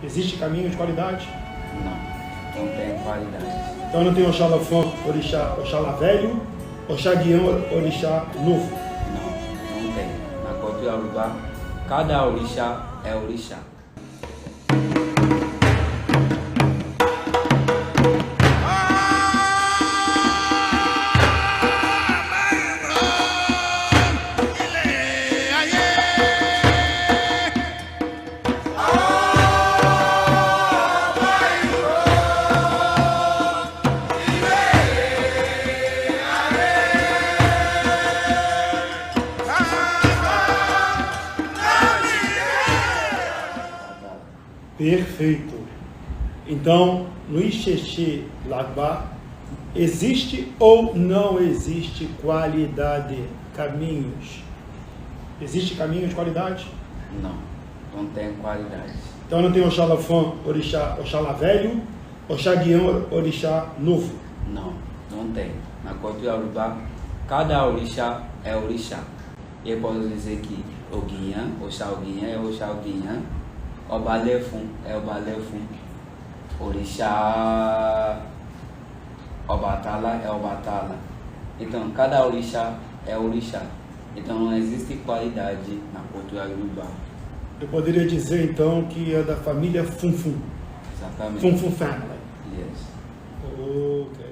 Existe caminho de qualidade? Não tem qualidade. Então não tem Oxalá Fã, Oxalá velho, Oxá Guião, Orixá novo. Não tem. Na cultura Yorubá, cada orixá é orixá. Perfeito. Então, no Ixexê Lagbá, existe ou não existe qualidade, caminhos? Existe caminho de qualidade? Não tem qualidade. Então não tem Oxalá Fã, Oxalá velho, Oxá Guião, Orixá novo. Não tem. Na cultura Yorubá, cada orixá é orixá. Eu posso dizer que Oguinha, Oxá Oguinha é Oxá Oguinha, Obalefum é Obalefum, Orixá Obatala é Obatala. Então, cada orixá é orixá. Então, não existe qualidade na cultura Yorubá. Eu poderia dizer então que é da família Funfun. Exatamente. Funfun Family. Yes. Ok.